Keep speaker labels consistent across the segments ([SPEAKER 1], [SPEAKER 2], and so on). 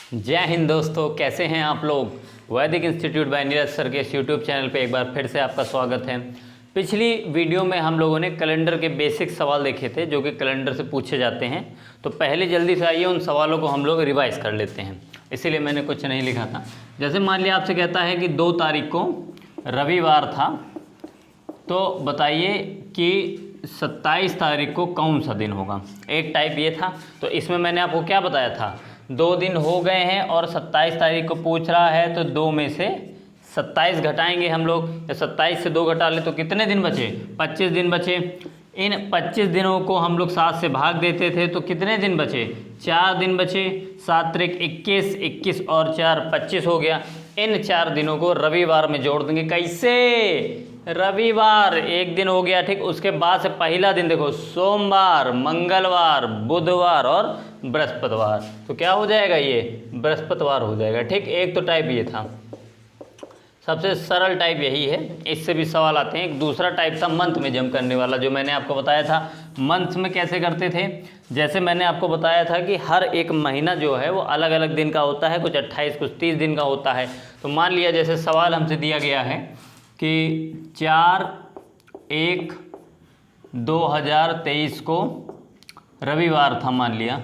[SPEAKER 1] जय हिंद दोस्तों, कैसे हैं आप लोग। वैदिक इंस्टीट्यूट बाय नीरज सर के इस यूट्यूब चैनल पे एक बार फिर से आपका स्वागत है। पिछली वीडियो में हम लोगों ने कैलेंडर के बेसिक सवाल देखे थे जो कि कैलेंडर से पूछे जाते हैं। तो पहले जल्दी से आइए उन सवालों को हम लोग रिवाइज कर लेते हैं, इसीलिए मैंने कुछ नहीं लिखा था। जैसे मान लिया आपसे कहता है कि 2 तारीख को रविवार था, तो बताइए कि 27 तारीख को कौन सा दिन होगा। एक टाइप ये था। तो इसमें मैंने आपको क्या बताया था, 2 दिन हो गए हैं और 27 तारीख को पूछ रहा है, तो 2 में से 27 घटाएंगे हम लोग। या 27 से 2 घटा ले तो कितने दिन बचे, 25 दिन बचे। इन 25 दिनों को हम लोग 7 से भाग देते थे तो कितने दिन बचे, 4 दिन बचे। 7 त्रिक 21, 21 और 4 25 हो गया। इन 4 दिनों को रविवार में जोड़ देंगे। कैसे, रविवार एक दिन हो गया, ठीक। उसके बाद से पहला दिन देखो, सोमवार, मंगलवार, बुधवार और बृहस्पतिवार। तो क्या हो जाएगा, ये बृहस्पतिवार हो जाएगा, ठीक। एक तो टाइप ये था, सबसे सरल टाइप यही है। इससे भी सवाल आते हैं। एक दूसरा टाइप था मंथ में जंप करने वाला, जो मैंने आपको बताया था। मंथ में कैसे करते थे, जैसे मैंने आपको बताया था कि हर एक महीना जो है वो अलग अलग दिन का होता है, कुछ 28 कुछ 30 दिन का होता है। तो मान लिया जैसे सवाल हमसे दिया गया है कि 4/1/2023 को रविवार था, मान लिया,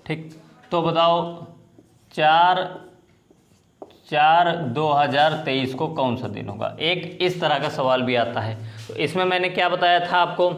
[SPEAKER 1] ठीक। तो बताओ 4/4/2023 को कौन सा दिन होगा। एक इस तरह का सवाल भी आता है। तो इसमें मैंने क्या बताया था आपको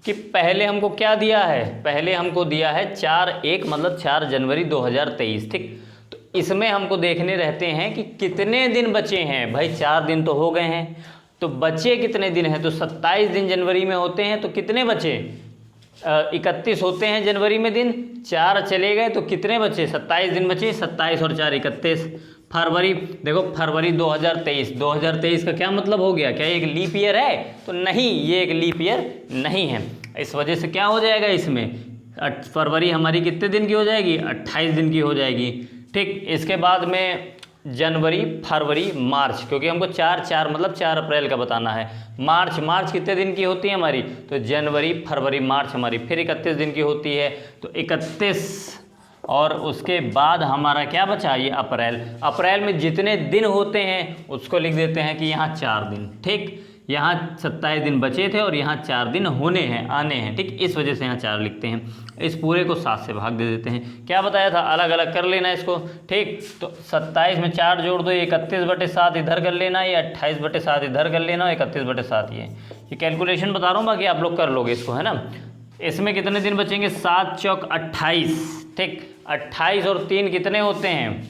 [SPEAKER 1] कि पहले हमको क्या दिया है, पहले हमको दिया है 4/1 मतलब 4 जनवरी 2023, ठीक। तो इसमें हमको देखने रहते हैं कि कितने दिन बचे हैं। भाई 4 दिन तो हो गए हैं, तो बचे कितने दिन हैं। तो 27 दिन जनवरी में होते हैं, तो कितने बचे, 31 होते हैं जनवरी में दिन। 4 चले गए तो कितने बचे, 27 दिन बचे। 27 और 4 31। फरवरी देखो, फरवरी 2023 का क्या मतलब हो गया, क्या एक लीप ईयर है, तो नहीं, ये एक लीप ईयर नहीं है। इस वजह से क्या हो जाएगा, इसमें फरवरी हमारी कितने दिन की हो जाएगी, 28 दिन की हो जाएगी, ठीक। इसके बाद में जनवरी, फरवरी, मार्च, क्योंकि हमको 4/4 मतलब 4 अप्रैल का बताना है। मार्च कितने दिन की होती है हमारी, तो जनवरी, फरवरी, मार्च हमारी फिर 31 दिन की होती है। तो 31 और उसके बाद हमारा क्या बचा, ये अप्रैल। अप्रैल में जितने दिन होते हैं उसको लिख देते हैं कि यहाँ 4 दिन, ठीक। यहाँ 27 दिन बचे थे और यहाँ 4 दिन होने हैं, आने हैं, ठीक। इस वजह से यहाँ 4 लिखते हैं। इस पूरे को 7 से भाग दे देते हैं। क्या बताया था, अलग अलग कर लेना इसको, ठीक। तो 27 में 4 जोड़ दो, 31/7 इधर कर लेना, ये 28/7 इधर कर लेना, 31/7 ये कैलकुलेशन बता रहा हूँ, बाकी आप लोग कर लोगे इसको, है ना। इसमें कितने दिन बचेंगे, 7 चौक 28, ठीक। 28 और 3 कितने होते हैं,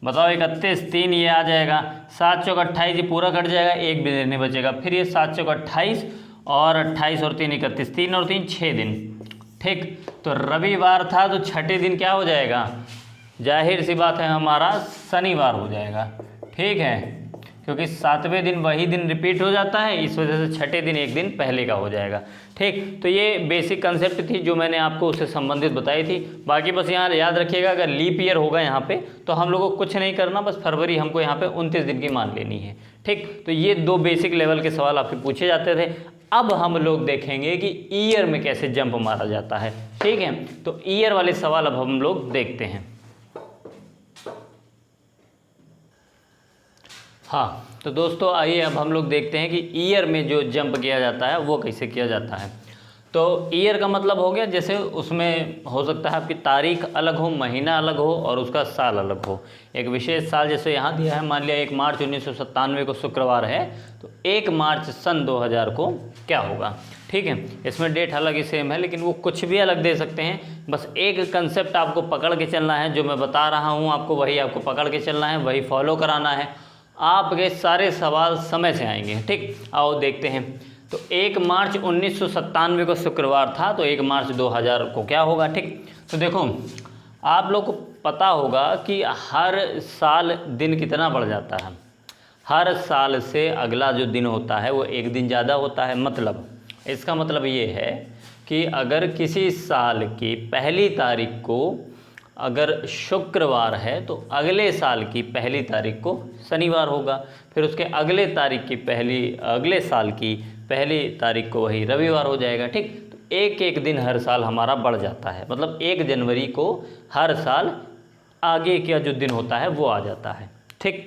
[SPEAKER 1] बताओ, 31, 3 ये आ जाएगा। 7 चौक 28 ये पूरा कट जाएगा, एक भी नहीं बचेगा। फिर ये 7 चौक 28 और 28 और 3 31, 3 और 3 6 दिन, ठीक। तो रविवार था तो छठे दिन क्या हो जाएगा, जाहिर सी बात है हमारा शनिवार हो जाएगा, ठीक है। क्योंकि 7वें दिन वही दिन रिपीट हो जाता है, इस वजह से छठे दिन एक दिन पहले का हो जाएगा, ठीक। तो ये बेसिक कंसेप्ट थी जो मैंने आपको उससे संबंधित बताई थी। बाकी बस यहाँ याद रखिएगा, अगर लीप ईयर होगा यहाँ पे तो हम लोगों को कुछ नहीं करना, बस फरवरी हमको यहाँ पे 29 दिन की मान लेनी है, ठीक। तो ये 2 बेसिक लेवल के सवाल आपसे पूछे जाते थे। अब हम लोग देखेंगे कि ईयर में कैसे जंप मारा जाता है, ठीक है। तो ईयर वाले सवाल अब हम लोग देखते हैं। हाँ, तो दोस्तों आइए अब हम लोग देखते हैं कि ईयर में जो जंप किया जाता है वो कैसे किया जाता है। तो ईयर का मतलब हो गया, जैसे उसमें हो सकता है आपकी तारीख अलग हो, महीना अलग हो और उसका साल अलग हो। एक विशेष साल जैसे यहाँ दिया है, मान लिया 1 मार्च 1997 को शुक्रवार है, तो 1 मार्च सन 2000 को क्या होगा, ठीक है। इसमें डेट हालांकि सेम है, लेकिन वो कुछ भी अलग दे सकते हैं। बस एक कंसेप्ट आपको पकड़ के चलना है, जो मैं बता रहा हूँ आपको वही आपको पकड़ के चलना है, वही फॉलो कराना है। आपके सारे सवाल समय से आएंगे, ठीक। आओ देखते हैं। तो 1 मार्च 1997 को शुक्रवार था, तो 1 मार्च 2000 को क्या होगा, ठीक। तो देखो, आप लोग को पता होगा कि हर साल दिन कितना बढ़ जाता है, हर साल से अगला जो दिन होता है वो एक दिन ज़्यादा होता है। मतलब इसका मतलब ये है कि अगर किसी साल की पहली तारीख को अगर शुक्रवार है तो अगले साल की पहली तारीख को शनिवार होगा, फिर उसके अगले साल की पहली तारीख को वही रविवार हो जाएगा, ठीक। तो एक एक दिन हर साल हमारा बढ़ जाता है, मतलब 1 जनवरी को हर साल आगे का जो दिन होता है वो आ जाता है। ठीक,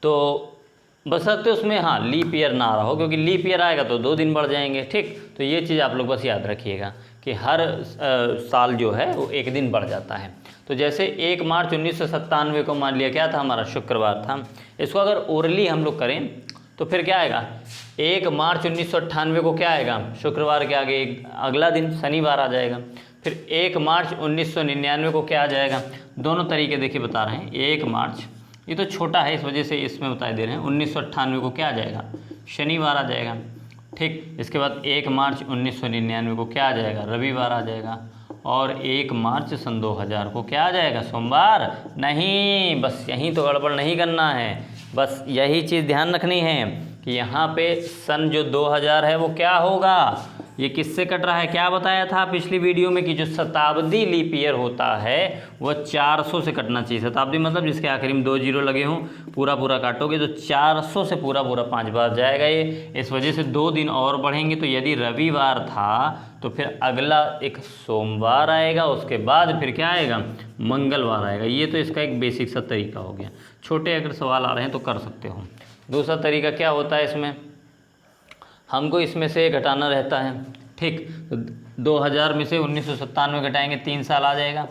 [SPEAKER 1] तो बशर्ते उसमें हाँ लीप ईयर ना आ रहा हो, क्योंकि लीप ईयर आएगा तो 2 दिन बढ़ जाएंगे। ठीक, तो ये चीज़ आप लोग बस याद रखिएगा कि हर साल जो है वो 1 दिन बढ़ जाता है। तो जैसे 1 मार्च 1997 को मान लिया क्या था, हमारा शुक्रवार था। इसको अगर ओरली हम लोग करें तो फिर क्या आएगा, 1 मार्च 1998 को क्या आएगा, शुक्रवार के आगे अगला दिन शनिवार आ जाएगा। फिर 1 मार्च 1999 को क्या आ जाएगा, दोनों तरीके देखिए बता रहे हैं। 1 मार्च, ये तो छोटा है इस वजह से इसमें बता दे रहे हैं, 1998 को क्या आ जाएगा, शनिवार आ जाएगा। ठीक, इसके बाद 1 मार्च 1999 को क्या आ जाएगा, रविवार आ जाएगा। और 1 मार्च सन 2000 को क्या आ जाएगा, सोमवार। नहीं, बस यहीं तो गड़बड़ नहीं करना है, बस यही चीज़ ध्यान रखनी है कि यहाँ पे सन जो 2000 है वो क्या होगा, ये किससे कट रहा है, क्या बताया था पिछली वीडियो में कि जो शताब्दी लीप ईयर होता है वो 400 से कटना चाहिए। शताब्दी मतलब जिसके आखिरी में 2 जीरो लगे हों, पूरा पूरा काटोगे तो 400 से पूरा पूरा 5 बार जाएगा ये। इस वजह से 2 दिन और बढ़ेंगे। तो यदि रविवार था तो फिर अगला एक सोमवार आएगा, उसके बाद फिर क्या आएगा, मंगलवार आएगा। ये तो इसका एक बेसिक सा तरीका हो गया। छोटे अगर सवाल आ रहे हैं तो कर सकते हो। दूसरा तरीका क्या होता है, इसमें हमको इसमें से घटाना रहता है। ठीक, तो 2000 में से 1997 घटाएंगे, 3 साल आ जाएगा।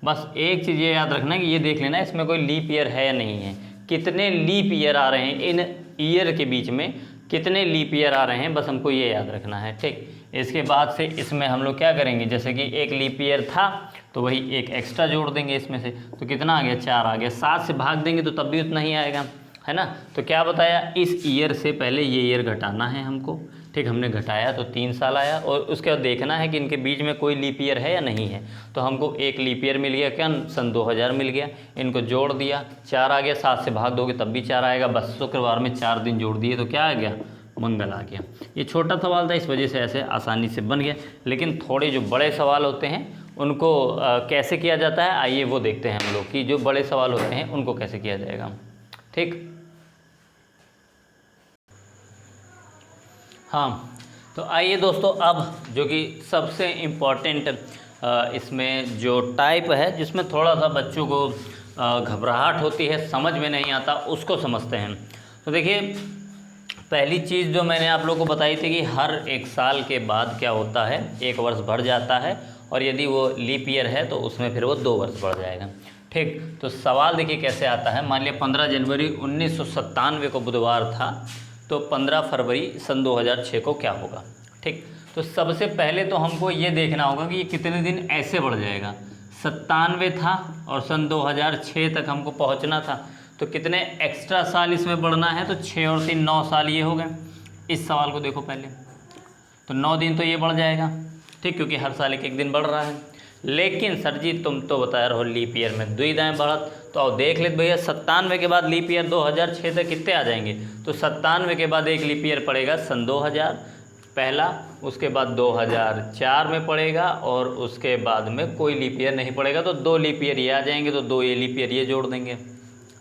[SPEAKER 1] बस एक चीज़ ये याद रखना कि ये देख लेना इसमें कोई लीप ईयर है या नहीं है, कितने लीप ईयर आ रहे हैं, इन ईयर के बीच में कितने लीप ईयर आ रहे हैं, बस हमको ये याद रखना है। ठीक, इसके बाद से इसमें हम लोग क्या करेंगे, जैसे कि 1 लीप ईयर था तो वही 1 एक्स्ट्रा जोड़ देंगे इसमें से, तो कितना आ गया, 4 आ गया। 7 से भाग देंगे तो तब भी उतना ही आएगा, है ना। तो क्या बताया, इस ईयर से पहले ये ईयर घटाना है हमको। ठीक, हमने घटाया तो 3 साल आया, और उसके बाद देखना है कि इनके बीच में कोई लीप ईयर है या नहीं है। तो हमको 1 लीप ईयर मिल गया, क्या, सन 2000 मिल गया, इनको जोड़ दिया, 4 आ गया। 7 से भाग दोगे तब भी 4 आएगा, बस शुक्रवार में 4 दिन जोड़ दिए तो क्या आ गया, मंगल आ गया। ये छोटा सवाल था, इस वजह से ऐसे आसानी से बन गया। लेकिन थोड़े जो बड़े सवाल होते हैं उनको कैसे किया जाता है, आइए वो देखते हैं हम लोग कि जो बड़े सवाल होते हैं उनको कैसे किया जाएगा। ठीक, हाँ, तो आइए दोस्तों, अब जो कि सबसे इम्पॉर्टेंट इसमें जो टाइप है जिसमें थोड़ा सा बच्चों को घबराहट होती है, समझ में नहीं आता, उसको समझते हैं। तो देखिए, पहली चीज़ जो मैंने आप लोगों को बताई थी कि हर 1 साल के बाद क्या होता है, 1 वर्ष बढ़ जाता है, और यदि वो लीप ईयर है तो उसमें फिर वो 2 वर्ष बढ़ जाएगा। ठीक, तो सवाल देखिए कैसे आता है। मान लिया 15 जनवरी 1997 को बुधवार था, तो 15 फरवरी सन 2006 को क्या होगा। ठीक, तो सबसे पहले तो हमको ये देखना होगा कि ये कितने दिन ऐसे बढ़ जाएगा। 97 था और सन 2006 तक हमको पहुंचना था, तो कितने एक्स्ट्रा साल इसमें बढ़ना है, तो 6 और 3 9 साल ये हो गए। इस सवाल को देखो पहले, तो 9 दिन तो ये बढ़ जाएगा। ठीक, क्योंकि हर साल 1 दिन बढ़ रहा है। लेकिन सर जी तुम तो बता रहे हो लीप ईयर में 2 दाएँ बढ़त, तो अब देख लेते भैया, 97 के बाद लीप ईयर 2006 तक कितने आ जाएंगे, तो 97 के बाद एक लीप ईयर पड़ेगा सन 2000 पहला, उसके बाद 2004 में पड़ेगा, और उसके बाद में कोई लीप ईयर नहीं पड़ेगा, तो 2 लीप ईयर ये आ जाएंगे, तो 2 ये लीप ईयर ये जोड़ देंगे।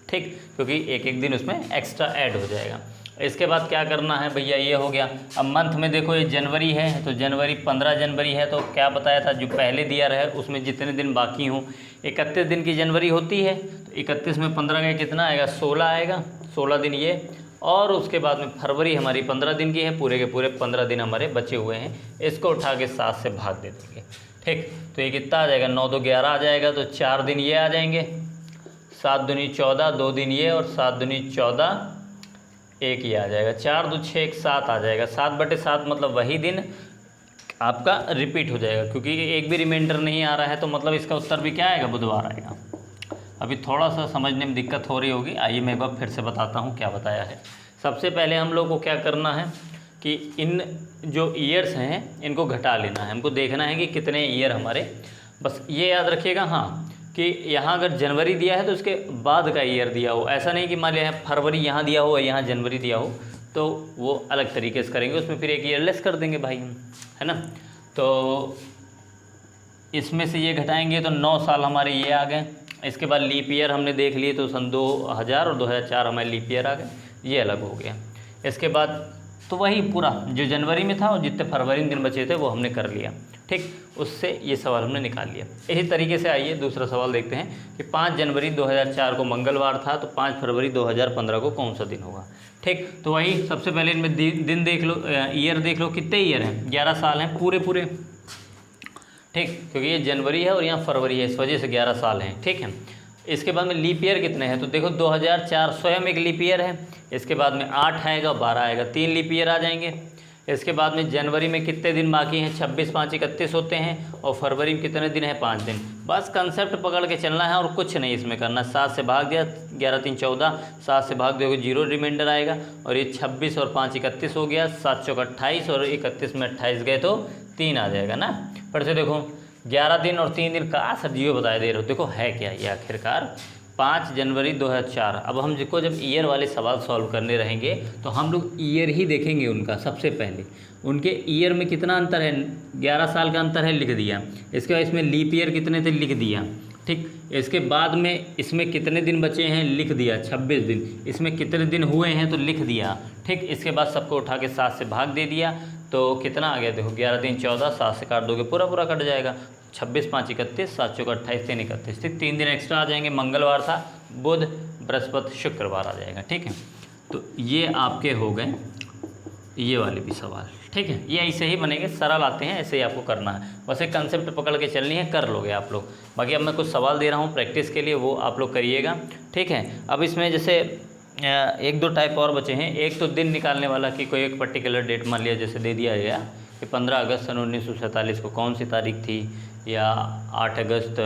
[SPEAKER 1] ठीक, क्योंकि 1 दिन उसमें एक्स्ट्रा ऐड हो जाएगा। इसके बाद क्या करना है भैया, ये हो गया। अब मंथ में देखो, ये जनवरी है, तो जनवरी 15 जनवरी है, तो क्या बताया था, जो पहले दिया रहे उसमें जितने दिन बाकी हों, 31 दिन की जनवरी होती है, तो 31 में 15 का कितना आएगा, 16 आएगा, 16 दिन ये। और उसके बाद में फरवरी हमारी 15 दिन की है, पूरे के पूरे 15 दिन हमारे बचे हुए हैं, इसको उठा के 7 से भाग दे देंगे। ठीक, तो ये कितना आ जाएगा, 9 2 11 आ जाएगा, तो 4 दिन ये आ जाएंगे, 7 दूनी 14, 2 दिन ये, और 7 दूनी 14, 1 ये आ जाएगा, 4 2 6 1 7 आ जाएगा। 7/7 मतलब वही दिन आपका रिपीट हो जाएगा, क्योंकि एक भी रिमाइंडर नहीं आ रहा है, तो मतलब इसका उत्तर भी क्या आएगा, बुधवार आएगा। अभी थोड़ा सा समझने में दिक्कत हो रही होगी, आइए मैं एक बार फिर से बताता हूँ क्या बताया है। सबसे पहले हम लोग को क्या करना है कि इन जो ईयर्स हैं इनको घटा लेना है, हमको देखना है कि कितने ईयर हमारे, बस ये याद रखिएगा। हाँ, कि यहाँ अगर जनवरी दिया है तो उसके बाद का ईयर दिया हो, ऐसा नहीं कि मान लिया फरवरी यहाँ दिया हो और यहाँ जनवरी दिया हो, तो वो अलग तरीके से करेंगे, उसमें फिर 1 ईयर लेस कर देंगे भाई हम, है ना। तो इसमें से ये घटाएंगे तो 9 साल हमारे ये आ गए। इसके बाद लीप ईयर हमने देख लिए, तो सन 2000 और 2004 हमारे लीप ईयर आ गए, ये अलग हो गया। इसके बाद तो वही पूरा जो जनवरी में था और जितने फरवरी में दिन बचे थे वो हमने कर लिया, ठीक। उससे ये सवाल हमने निकाल लिया। इसी तरीके से आइए दूसरा सवाल देखते हैं कि 5 जनवरी 2004 को मंगलवार था, तो 5 फरवरी 2015 को कौन सा दिन होगा, ठीक। तो वही सबसे पहले इनमें दिन देख लो, ईयर देख लो, कितने ईयर हैं, 11 साल हैं पूरे, ठीक, क्योंकि ये जनवरी है और यहाँ फरवरी है, इस वजह से 11 साल हैं, ठीक है। इसके बाद में लीप ईयर कितने हैं, तो देखो 2004 स्वयं एक लीप ईयर है, इसके बाद में 8 आएगा, 12 आएगा, 3 लीप ईयर आ जाएंगे। इसके बाद में जनवरी में कितने दिन बाकी हैं, 26, 5, 31 होते हैं, और फरवरी में कितने दिन हैं, 5 दिन। बस कंसेप्ट पकड़ के चलना है और कुछ नहीं इसमें करना। 7 से भाग दिया, 11 3 14, 7 से भाग दोगे 0 रिमाइंडर आएगा, और ये 26 और 5 31 हो गया, 7 चौक 28 और 31 में 28 गए तो 3 आ जाएगा ना। फिर से देखो 11 दिन और 3 दिन का सर जियो बताए दे रहे हो, देखो है क्या ये आखिरकार 5 जनवरी 2004। अब हम जिसको जब ईयर वाले सवाल सॉल्व करने रहेंगे तो हम लोग ईयर ही देखेंगे उनका। सबसे पहले उनके ईयर में कितना अंतर है, 11 साल का अंतर है, लिख दिया। इसके बाद इसमें लीप ईयर कितने थे, लिख दिया, ठीक। इसके बाद में इसमें कितने दिन बचे हैं, लिख दिया, 26 दिन। इसमें कितने दिन हुए हैं तो लिख दिया, ठीक। इसके बाद सबको उठा के 7 से भाग दे दिया, तो कितना आ गया देखो, 11 3 14, 7 से काट दोगे पूरा कट जाएगा, 26 5 31, 7 चौक 28, 3 31, ठीक। 3 दिन एक्स्ट्रा आ जाएंगे, मंगलवार था, बुध बृहस्पति शुक्रवार आ जाएगा, ठीक है। तो ये आपके हो गए ये वाले भी सवाल, ठीक है। ये ऐसे ही बनेंगे, सरल आते हैं, ऐसे ही आपको करना है, बस एक कंसेप्ट पकड़ के चलनी है, कर लोगे आप लोग। बाकी अब मैं कुछ सवाल दे रहा हूँ प्रैक्टिस के लिए, वो आप लोग करिएगा, ठीक है। अब इसमें जैसे 1-2 टाइप और बचे हैं। एक तो दिन निकालने वाला कि कोई एक पर्टिकुलर डेट मान लिया, जैसे दे दिया गया कि 15 अगस्त सन 1947 को कौन सी तारीख थी, या 8 अगस्त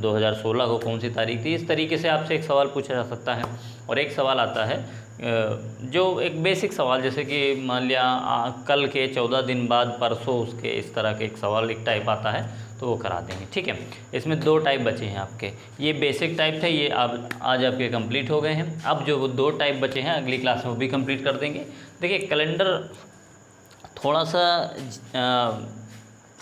[SPEAKER 1] 2016 को कौन सी तारीख थी। इस तरीके से आपसे एक सवाल पूछा जा सकता है। और एक सवाल आता है जो एक बेसिक सवाल, जैसे कि मान लिया कल के 14 दिन बाद परसों उसके, इस तरह के एक सवाल एक टाइप आता है, तो वो करा देंगे, ठीक है। इसमें 2 टाइप बचे हैं आपके, ये बेसिक टाइप थे, ये अब आज आपके कंप्लीट हो गए हैं। अब जो वो 2 टाइप बचे हैं अगली क्लास में वो भी कंप्लीट कर देंगे। देखिए कैलेंडर थोड़ा सा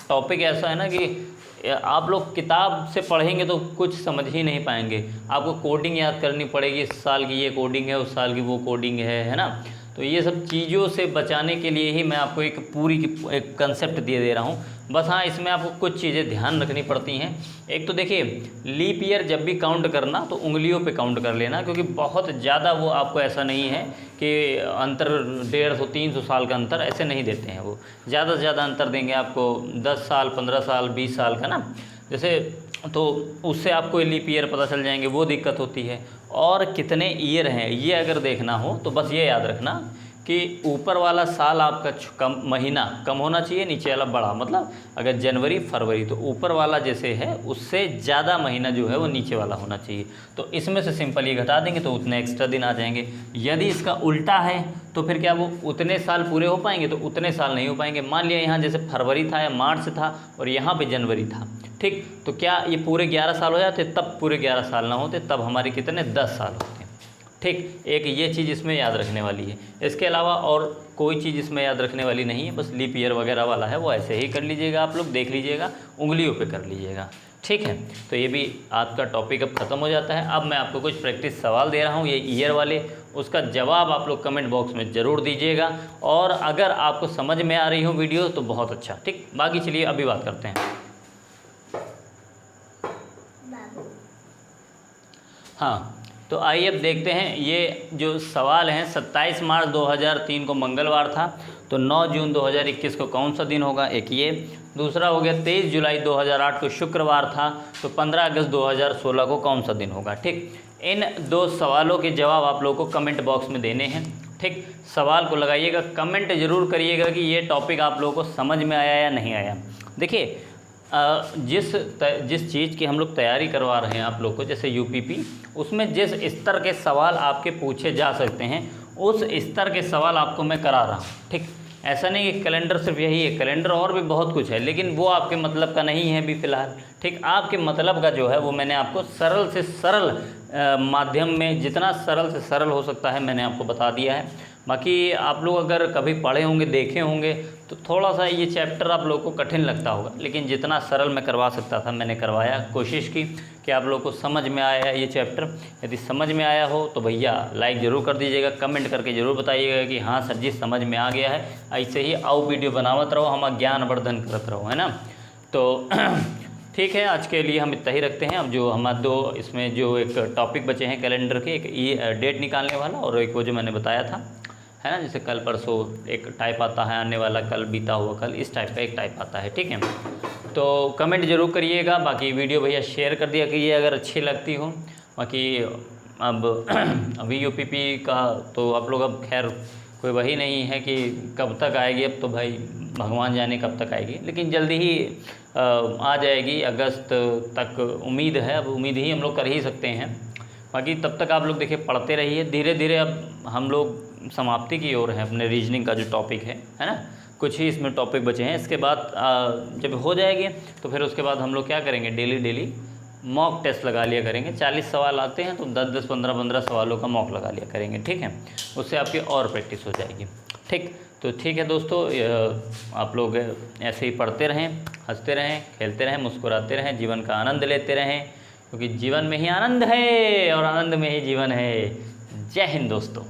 [SPEAKER 1] टॉपिक ऐसा है ना कि आप लोग किताब से पढ़ेंगे तो कुछ समझ ही नहीं पाएंगे, आपको कोडिंग याद करनी पड़ेगी, इस साल की ये कोडिंग है, उस साल की वो कोडिंग है ना। तो ये सब चीज़ों से बचाने के लिए ही मैं आपको एक पूरी एक कंसेप्ट दे रहा हूँ। बस हाँ, इसमें आपको कुछ चीज़ें ध्यान रखनी पड़ती हैं। एक तो देखिए लीप ईयर जब भी काउंट करना तो उंगलियों पे काउंट कर लेना, क्योंकि बहुत ज़्यादा वो आपको ऐसा नहीं है कि अंतर 150-300 साल का अंतर ऐसे नहीं देते हैं, वो ज़्यादा से ज़्यादा अंतर देंगे आपको 10 साल 15 साल 20 साल का ना, जैसे, तो उससे आपको लीप ईयर पता चल जाएंगे, वो दिक्कत होती है। और कितने ईयर हैं ये अगर देखना हो तो बस ये याद रखना कि ऊपर वाला साल आपका कम, महीना कम होना चाहिए, नीचे वाला बड़ा। मतलब अगर जनवरी फरवरी तो ऊपर वाला जैसे है उससे ज़्यादा महीना जो है वो नीचे वाला होना चाहिए। तो इसमें से सिंपल ये घटा देंगे तो उतने एक्स्ट्रा दिन आ जाएंगे। यदि इसका उल्टा है तो फिर क्या वो उतने साल पूरे हो पाएंगे, तो उतने साल नहीं हो पाएंगे। मान लिया यहाँ जैसे फरवरी था या मार्च था और यहाँ पे जनवरी था, ठीक, तो क्या ये पूरे 11 साल हो जाते? तब पूरे 11 साल ना होते, तब हमारे कितने 10 साल होते, ठीक। एक ये चीज़ इसमें याद रखने वाली है। इसके अलावा और कोई चीज़ इसमें याद रखने वाली नहीं है, बस लीप ईयर वगैरह वाला है वो ऐसे ही कर लीजिएगा, आप लोग देख लीजिएगा, उंगलियों पे कर लीजिएगा, ठीक है। तो ये भी आपका टॉपिक अब ख़त्म हो जाता है। अब मैं आपको कुछ प्रैक्टिस सवाल दे रहा हूँ ये ईयर वाले, उसका जवाब आप लोग कमेंट बॉक्स में ज़रूर दीजिएगा। और अगर आपको समझ में आ रही हो वीडियो तो बहुत अच्छा, ठीक। बाकी चलिए अभी बात करते हैं। हाँ, तो आइए अब देखते हैं ये जो सवाल हैं। 27 मार्च 2003 को मंगलवार था, तो 9 जून 2021 को कौन सा दिन होगा, एक ये। दूसरा हो गया 23 जुलाई 2008 को शुक्रवार था, तो 15 अगस्त 2016 को कौन सा दिन होगा, ठीक। इन 2 सवालों के जवाब आप लोगों को कमेंट बॉक्स में देने हैं, ठीक। सवाल को लगाइएगा, कमेंट ज़रूर करिएगा कि ये टॉपिक आप लोगों को समझ में आया या नहीं आया। देखिए जिस चीज़ की हम लोग तैयारी करवा रहे हैं आप लोग को, जैसे यूपीपी, उसमें जिस स्तर के सवाल आपके पूछे जा सकते हैं उस स्तर के सवाल आपको मैं करा रहा हूँ, ठीक। ऐसा नहीं कि कैलेंडर सिर्फ यही है, कैलेंडर और भी बहुत कुछ है, लेकिन वो आपके मतलब का नहीं है अभी फ़िलहाल, ठीक। आपके मतलब का जो है वो मैंने आपको सरल से सरल माध्यम में, जितना सरल से सरल हो सकता है मैंने आपको बता दिया है। बाकी आप लोग अगर कभी पढ़े होंगे, देखे होंगे, तो थोड़ा सा ये चैप्टर आप लोगों को कठिन लगता होगा, लेकिन जितना सरल मैं करवा सकता था मैंने करवाया, कोशिश की कि आप लोगों को समझ में आया ये चैप्टर। यदि समझ में आया हो तो भैया लाइक ज़रूर कर दीजिएगा, कमेंट करके ज़रूर बताइएगा कि हाँ सर जी समझ में आ गया है। ऐसे ही आओ वीडियो बनावत रहो, हम ज्ञान वर्धन करते रहो, है ना। तो ठीक है, आज के लिए हम इतना ही रखते हैं। अब जो हमारे दो इसमें जो एक टॉपिक बचे हैं कैलेंडर के, एक ये डेट निकालने वाला और एक वो जो मैंने बताया था, है ना, जैसे कल परसों एक टाइप आता है आने वाला, कल बीता हुआ कल, इस टाइप का एक टाइप आता है, ठीक है। तो कमेंट जरूर करिएगा, बाकी वीडियो भैया शेयर कर दिया कीजिए अगर अच्छी लगती हो। बाकी अब VUPP का तो आप लोग अब खैर कोई वही नहीं है कि कब तक आएगी, अब तो भाई भगवान जाने कब तक आएगी, लेकिन जल्दी ही आ जाएगी, अगस्त तक उम्मीद है। अब उम्मीद ही हम लोग कर ही सकते हैं। बाकी तब तक आप लोग देखिए पढ़ते रहिए, धीरे धीरे अब हम लोग समाप्ति की ओर हैं अपने रीजनिंग का जो टॉपिक है ना। कुछ ही इसमें टॉपिक बचे हैं, इसके बाद जब हो जाएगी तो फिर उसके बाद हम लोग क्या करेंगे, डेली मॉक टेस्ट लगा लिया करेंगे। 40 सवाल आते हैं तो 10-10, 15-15 सवालों का मॉक लगा लिया करेंगे, ठीक है। उससे आपकी और प्रैक्टिस हो जाएगी, ठीक। तो ठीक है दोस्तों, आप लोग ऐसे ही पढ़ते रहें, हंसते रहें, खेलते रहें, मुस्कुराते रहें, जीवन का आनंद लेते रहें, क्योंकि जीवन में ही आनंद है और आनंद में ही जीवन है। जय हिंद दोस्तों।